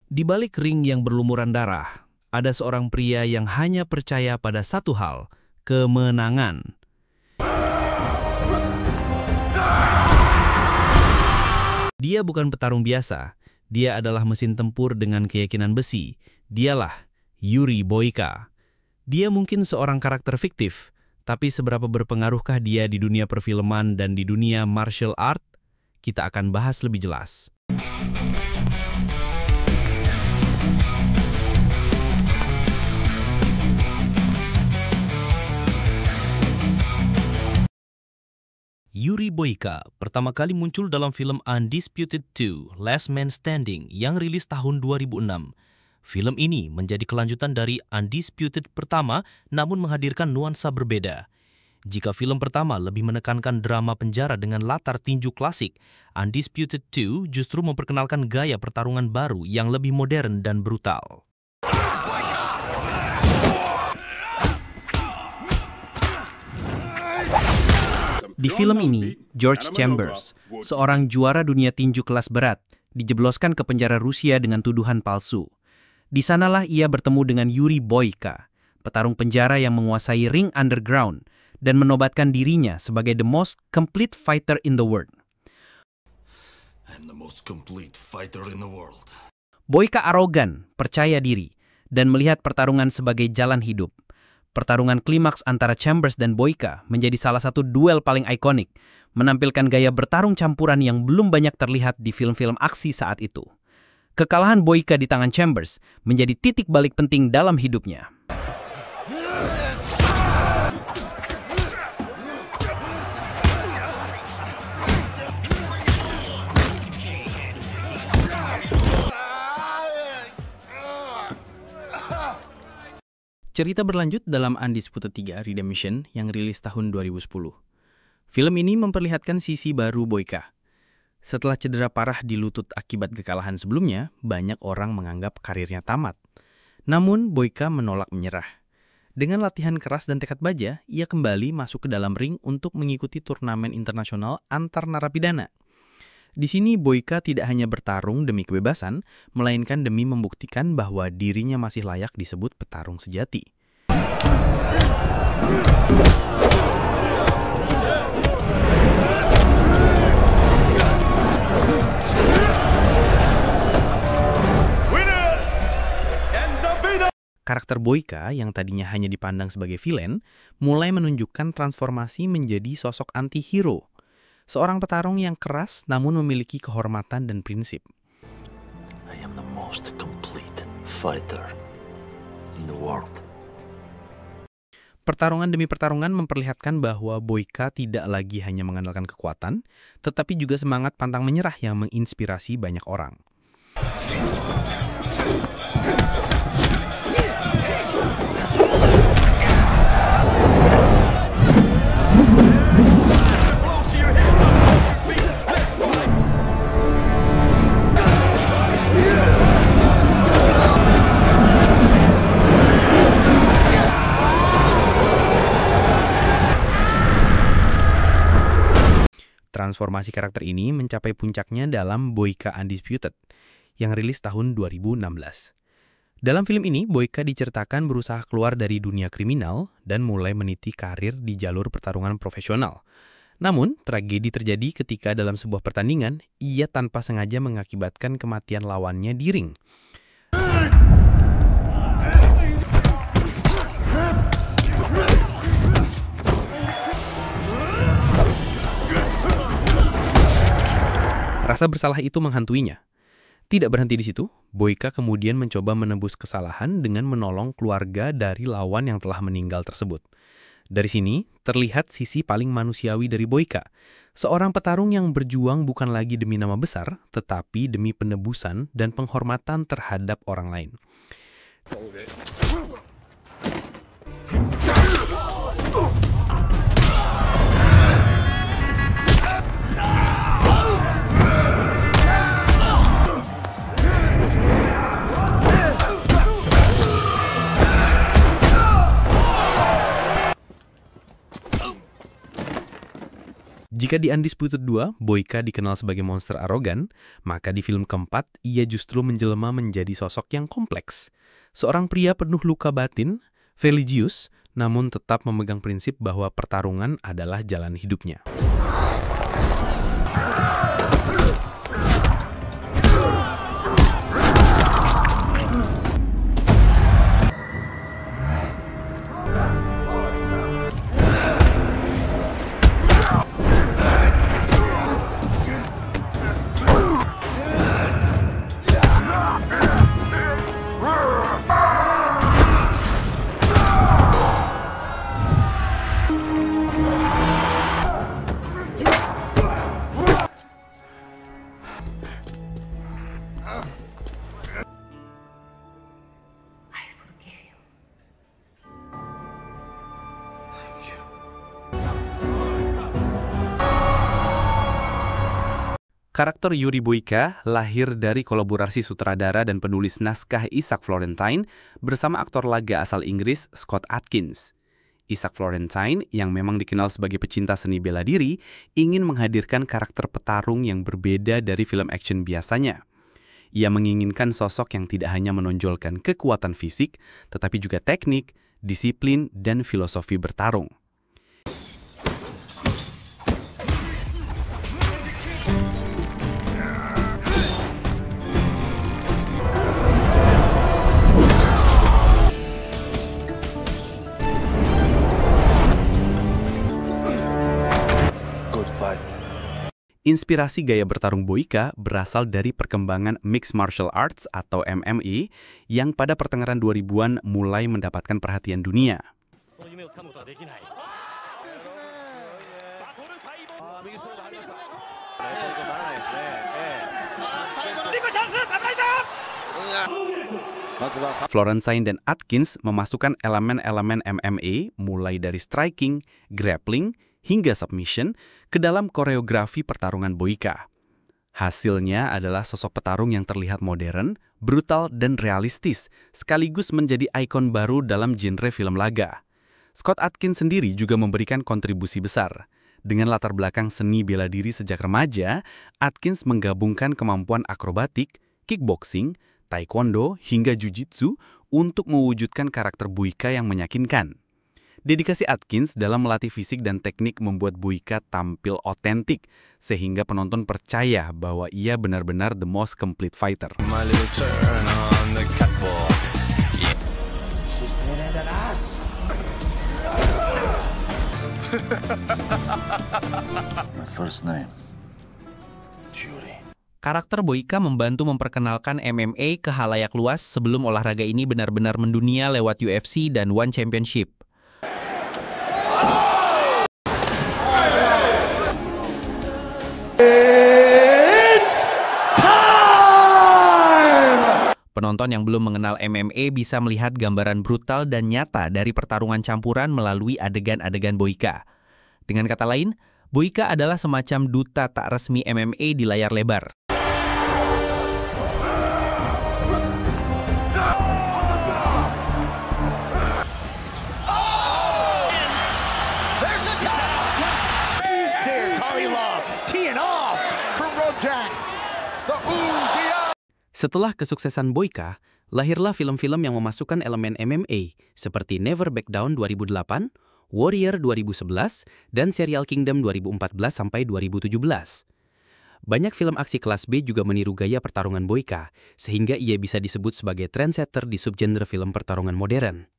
Di balik ring yang berlumuran darah, ada seorang pria yang hanya percaya pada satu hal, kemenangan. Dia bukan petarung biasa, dia adalah mesin tempur dengan keyakinan besi. Dialah Yuri Boyka. Dia mungkin seorang karakter fiktif, tapi seberapa berpengaruhkah dia di dunia perfilman dan di dunia martial art? Kita akan bahas lebih jelas. Yuri Boyka pertama kali muncul dalam film Undisputed 2: Last Man Standing yang rilis tahun 2006. Film ini menjadi kelanjutan dari Undisputed pertama namun menghadirkan nuansa berbeda. Jika film pertama lebih menekankan drama penjara dengan latar tinju klasik, Undisputed 2 justru memperkenalkan gaya pertarungan baru yang lebih modern dan brutal. Di film ini, George Chambers, seorang juara dunia tinju kelas berat, dijebloskan ke penjara Rusia dengan tuduhan palsu. Di sanalah ia bertemu dengan Yuri Boyka, petarung penjara yang menguasai ring underground dan menobatkan dirinya sebagai the most complete fighter in the world. I'm the most complete fighter in the world. Boyka arogan, percaya diri, dan melihat pertarungan sebagai jalan hidup. Pertarungan klimaks antara Chambers dan Boyka menjadi salah satu duel paling ikonik, menampilkan gaya bertarung campuran yang belum banyak terlihat di film-film aksi saat itu. Kekalahan Boyka di tangan Chambers menjadi titik balik penting dalam hidupnya. Cerita berlanjut dalam Undisputed 3 Redemption yang rilis tahun 2010. Film ini memperlihatkan sisi baru Boyka. Setelah cedera parah di lutut akibat kekalahan sebelumnya, banyak orang menganggap karirnya tamat. Namun, Boyka menolak menyerah. Dengan latihan keras dan tekad baja, ia kembali masuk ke dalam ring untuk mengikuti turnamen internasional antar narapidana. Di sini Boyka tidak hanya bertarung demi kebebasan, melainkan demi membuktikan bahwa dirinya masih layak disebut petarung sejati. Karakter Boyka yang tadinya hanya dipandang sebagai villain, mulai menunjukkan transformasi menjadi sosok anti-hero. Seorang petarung yang keras namun memiliki kehormatan dan prinsip. I am the most complete fighter in the world. Pertarungan demi pertarungan memperlihatkan bahwa Boyka tidak lagi hanya mengandalkan kekuatan, tetapi juga semangat pantang menyerah yang menginspirasi banyak orang. Transformasi karakter ini mencapai puncaknya dalam Boyka Undisputed, yang rilis tahun 2016. Dalam film ini, Boyka diceritakan berusaha keluar dari dunia kriminal dan mulai meniti karir di jalur pertarungan profesional. Namun, tragedi terjadi ketika dalam sebuah pertandingan, ia tanpa sengaja mengakibatkan kematian lawannya di ring. Rasa bersalah itu menghantuinya. Tidak berhenti di situ, Boyka kemudian mencoba menebus kesalahan dengan menolong keluarga dari lawan yang telah meninggal tersebut. Dari sini, terlihat sisi paling manusiawi dari Boyka, seorang petarung yang berjuang bukan lagi demi nama besar, tetapi demi penebusan dan penghormatan terhadap orang lain. Jika di Undisputed 2, Boyka dikenal sebagai monster arogan, maka di film keempat, ia justru menjelma menjadi sosok yang kompleks. Seorang pria penuh luka batin, religius, namun tetap memegang prinsip bahwa pertarungan adalah jalan hidupnya. Karakter Yuri Boyka lahir dari kolaborasi sutradara dan penulis naskah Isaac Florentine bersama aktor laga asal Inggris Scott Adkins. Isaac Florentine, yang memang dikenal sebagai pecinta seni bela diri, ingin menghadirkan karakter petarung yang berbeda dari film action biasanya. Ia menginginkan sosok yang tidak hanya menonjolkan kekuatan fisik, tetapi juga teknik, disiplin, dan filosofi bertarung. Inspirasi gaya bertarung Boyka berasal dari perkembangan Mixed Martial Arts atau MMA yang pada pertengahan 2000-an mulai mendapatkan perhatian dunia. Florentine dan Adkins memasukkan elemen-elemen MMA mulai dari striking, grappling, hingga submission ke dalam koreografi pertarungan Boyka. Hasilnya adalah sosok petarung yang terlihat modern, brutal, dan realistis, sekaligus menjadi ikon baru dalam genre film laga. Scott Adkins sendiri juga memberikan kontribusi besar. Dengan latar belakang seni bela diri sejak remaja, Adkins menggabungkan kemampuan akrobatik, kickboxing, taekwondo, hingga jiu-jitsu untuk mewujudkan karakter Boyka yang meyakinkan. Dedikasi Adkins dalam melatih fisik dan teknik membuat Boyka tampil otentik, sehingga penonton percaya bahwa ia benar-benar the most complete fighter. My first name, Yuri. Karakter Boyka membantu memperkenalkan MMA ke halayak luas sebelum olahraga ini benar-benar mendunia lewat UFC dan One Championship. Penonton yang belum mengenal MMA bisa melihat gambaran brutal dan nyata dari pertarungan campuran melalui adegan-adegan Boyka. Dengan kata lain, Boyka adalah semacam duta tak resmi MMA di layar lebar. Setelah kesuksesan Boyka, lahirlah film-film yang memasukkan elemen MMA seperti Never Back Down 2008, Warrior 2011, dan serial Kingdom 2014-2017. Banyak film aksi kelas B juga meniru gaya pertarungan Boyka, sehingga ia bisa disebut sebagai trendsetter di subgenre film pertarungan modern.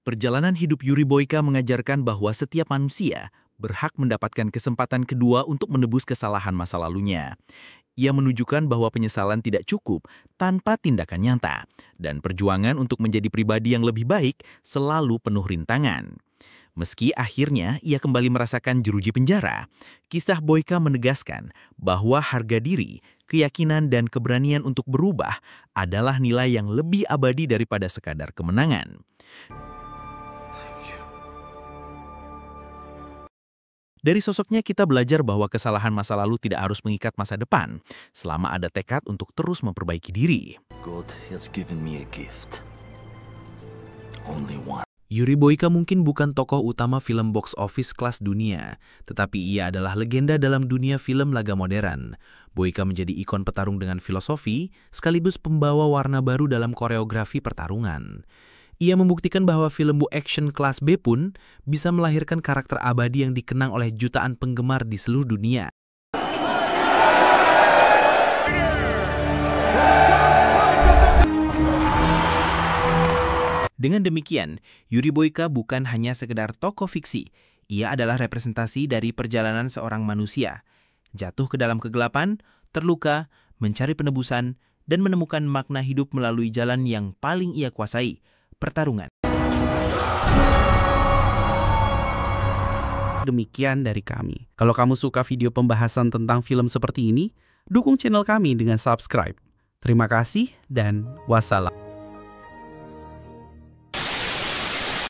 Perjalanan hidup Yuri Boyka mengajarkan bahwa setiap manusia berhak mendapatkan kesempatan kedua untuk menebus kesalahan masa lalunya. Ia menunjukkan bahwa penyesalan tidak cukup tanpa tindakan nyata, dan perjuangan untuk menjadi pribadi yang lebih baik selalu penuh rintangan. Meski akhirnya ia kembali merasakan jeruji penjara, kisah Boyka menegaskan bahwa harga diri, keyakinan, dan keberanian untuk berubah adalah nilai yang lebih abadi daripada sekadar kemenangan. Dari sosoknya kita belajar bahwa kesalahan masa lalu tidak harus mengikat masa depan, selama ada tekad untuk terus memperbaiki diri. God has given me a gift. Only one. Yuri Boyka mungkin bukan tokoh utama film box office kelas dunia, tetapi ia adalah legenda dalam dunia film laga modern. Boyka menjadi ikon petarung dengan filosofi, sekaligus pembawa warna baru dalam koreografi pertarungan. Ia membuktikan bahwa film action kelas B pun bisa melahirkan karakter abadi yang dikenang oleh jutaan penggemar di seluruh dunia. Dengan demikian, Yuri Boyka bukan hanya sekedar tokoh fiksi, ia adalah representasi dari perjalanan seorang manusia. Jatuh ke dalam kegelapan, terluka, mencari penebusan, dan menemukan makna hidup melalui jalan yang paling ia kuasai, pertarungan. Demikian dari kami. Kalau kamu suka video pembahasan tentang film seperti ini, dukung channel kami dengan subscribe. Terima kasih dan wassalam.